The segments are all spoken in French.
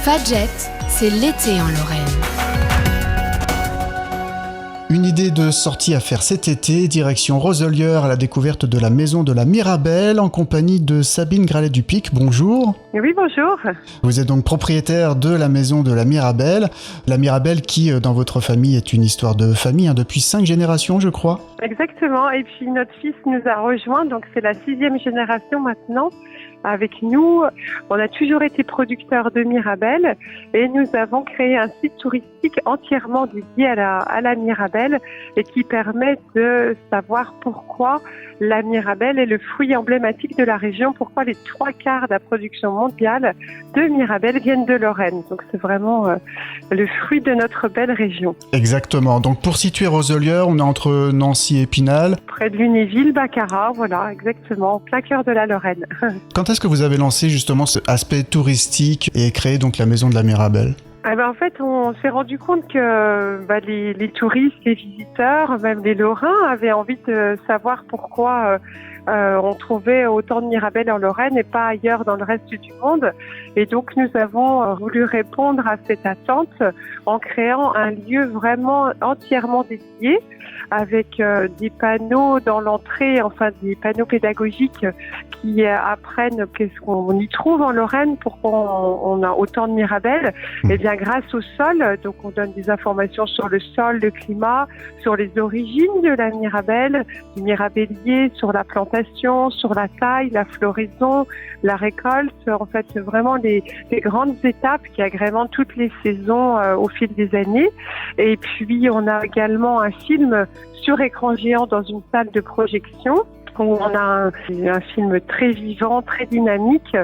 Fadjet, c'est l'été en Lorraine. Une idée de sortie à faire cet été, direction Roselières à la découverte de la maison de la Mirabelle en compagnie de Sabine Gralet-Dupic. Bonjour. Oui, bonjour. Vous êtes donc propriétaire de la maison de la Mirabelle. La Mirabelle qui, dans votre famille, est une histoire de famille depuis 5 générations, je crois. Exactement. Et puis notre fils nous a rejoints, donc c'est la 6e génération maintenant. Avec nous, on a toujours été producteurs de Mirabelle et nous avons créé un site touristique entièrement dédié à la Mirabelle et qui permet de savoir pourquoi la Mirabelle est le fruit emblématique de la région, pourquoi les 3/4 de la production mondiale de Mirabelle viennent de Lorraine. Donc c'est vraiment le fruit de notre belle région. Exactement. Donc pour situer Roselières, on est entre Nancy et Épinal. Près de Lunéville, Baccarat, voilà, exactement, en plein cœur de la Lorraine. Quand est-ce que vous avez lancé justement cet aspect touristique et créé donc la maison de la Mirabelle ? En fait, on s'est rendu compte que les touristes, les visiteurs, même les Lorrains avaient envie de savoir pourquoi on trouvait autant de Mirabelle en Lorraine et pas ailleurs dans le reste du monde. Et donc, nous avons voulu répondre à cette attente en créant un lieu vraiment entièrement dédié avec des panneaux dans l'entrée, enfin des panneaux pédagogiques qui apprennent qu'est-ce qu'on y trouve en Lorraine, pourquoi on a autant de Mirabelle. Et bien grâce au sol, donc on donne des informations sur le sol, le climat, sur les origines de la Mirabelle, du mirabellier, sur la plantation, sur la taille, la floraison, la récolte. En fait, c'est vraiment les grandes étapes qui agrémentent toutes les saisons au fil des années. Et puis on a également un film sur écran géant dans une salle de projection. On a un film très vivant, très dynamique.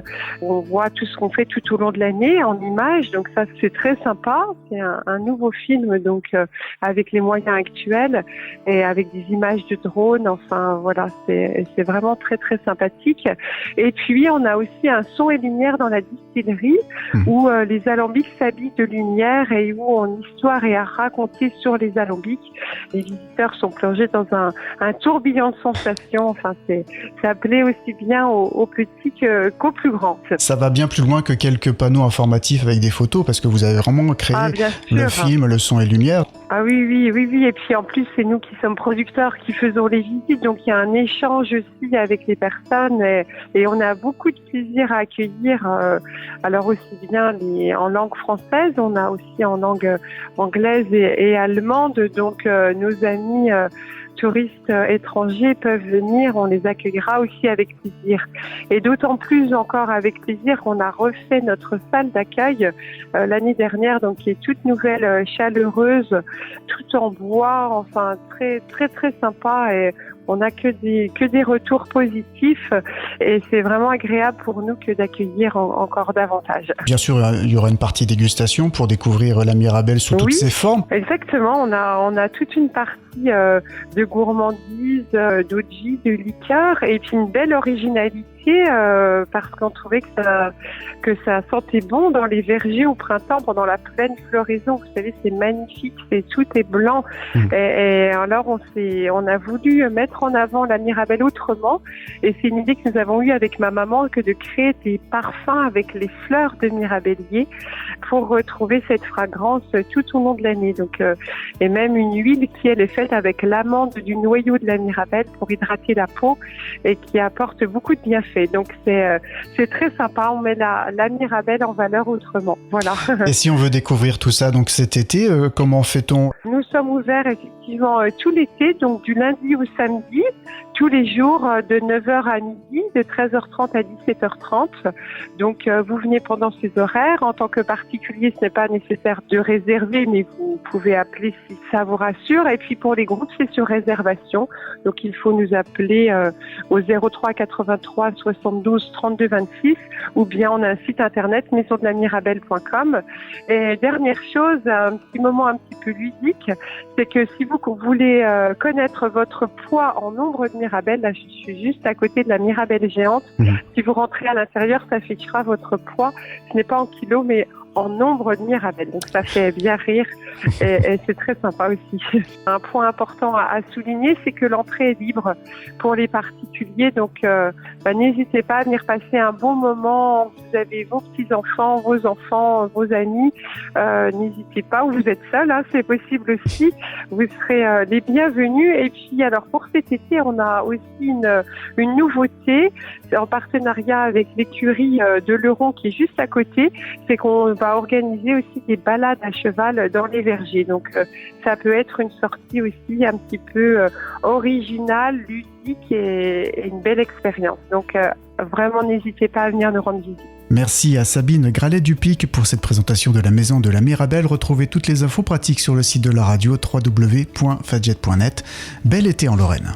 On voit tout ce qu'on fait tout au long de l'année en images. Donc ça, c'est très sympa. C'est un nouveau film, donc avec les moyens actuels et avec des images de drone. Enfin, voilà, c'est vraiment très, très sympathique. Et puis, on a aussi un son et lumière dans la distillerie où les alambics s'habillent de lumière et où une histoire est à raconter sur les alambics. Les visiteurs sont plongés dans un tourbillon de sensations. Enfin, ça plaît aussi bien aux petits qu'aux plus grands. Ça va bien plus loin que quelques panneaux informatifs avec des photos parce que vous avez vraiment créé le film, le son et lumière. Ah oui. Et puis en plus, c'est nous qui sommes producteurs qui faisons les visites. Donc il y a un échange aussi avec les personnes et on a beaucoup de plaisir à accueillir. Alors aussi bien en langue française, on a aussi en langue anglaise et allemande. Donc nos amis touristes étrangers peuvent venir, on les accueillera aussi avec plaisir. Et d'autant plus encore avec plaisir qu'on a refait notre salle d'accueil l'année dernière, donc qui est toute nouvelle, chaleureuse, tout en bois, enfin très très très sympa et on n'a que des retours positifs et c'est vraiment agréable pour nous que d'accueillir encore davantage. Bien sûr, il y aura une partie dégustation pour découvrir la Mirabelle sous toutes ses formes. Exactement, on a toute une partie de gourmandise, d'OG, de liqueur et puis une belle originalité parce qu'on trouvait que ça sentait bon dans les vergers au printemps pendant la pleine floraison. Vous savez, c'est magnifique, tout est blanc. Et alors on a voulu mettre en avant la Mirabelle autrement et c'est une idée que nous avons eue avec ma maman que de créer des parfums avec les fleurs de mirabellier pour retrouver cette fragrance tout au long de l'année. Donc et même une huile qui elle est faite avec l'amande du noyau de la Mirabelle pour hydrater la peau et qui apporte beaucoup de bienfaits. Donc c'est très sympa, on met la Mirabelle en valeur autrement. Voilà. Et si on veut découvrir tout ça donc cet été, comment fait-on ? Nous sommes ouverts effectivement tout l'été, donc du lundi au samedi, tous les jours de 9h à midi, de 13h30 à 17h30. Donc vous venez pendant ces horaires. En tant que particulier, ce n'est pas nécessaire de réserver, mais vous pouvez appeler si ça vous rassure. Et puis pour les groupes, c'est sur réservation. Donc il faut nous appeler au 03 83 72 32 26 ou bien on a un site internet maisondelamirabelle.com. Et dernière chose, un petit moment un petit peu ludique, c'est que si vous voulez connaître votre poids en nombre de Mirabelle, là je suis juste à côté de la Mirabelle géante. Si vous rentrez à l'intérieur, ça affichera votre poids. Ce n'est pas en kilos, mais en nombre de Mirabelles. Donc ça fait bien rire et c'est très sympa aussi. Un point important à souligner, c'est que l'entrée est libre pour les particuliers. Donc n'hésitez pas à venir passer un bon moment. Vous avez vos petits-enfants, vos amis. N'hésitez pas, ou vous êtes seul, c'est possible aussi. Vous serez les bienvenus. Et puis alors pour cet été, on a aussi une nouveauté en partenariat avec l'écurie de l'Euron qui est juste à côté. C'est qu'on va organiser aussi des balades à cheval dans les vergers. Donc ça peut être une sortie aussi un petit peu originale, ludique et une belle expérience. Donc vraiment n'hésitez pas à venir nous rendre visite. Merci à Sabine Gralet-Dupic pour cette présentation de la Maison de la Mirabelle. Retrouvez toutes les infos pratiques sur le site de la radio www.fadjet.net. Bel été en Lorraine.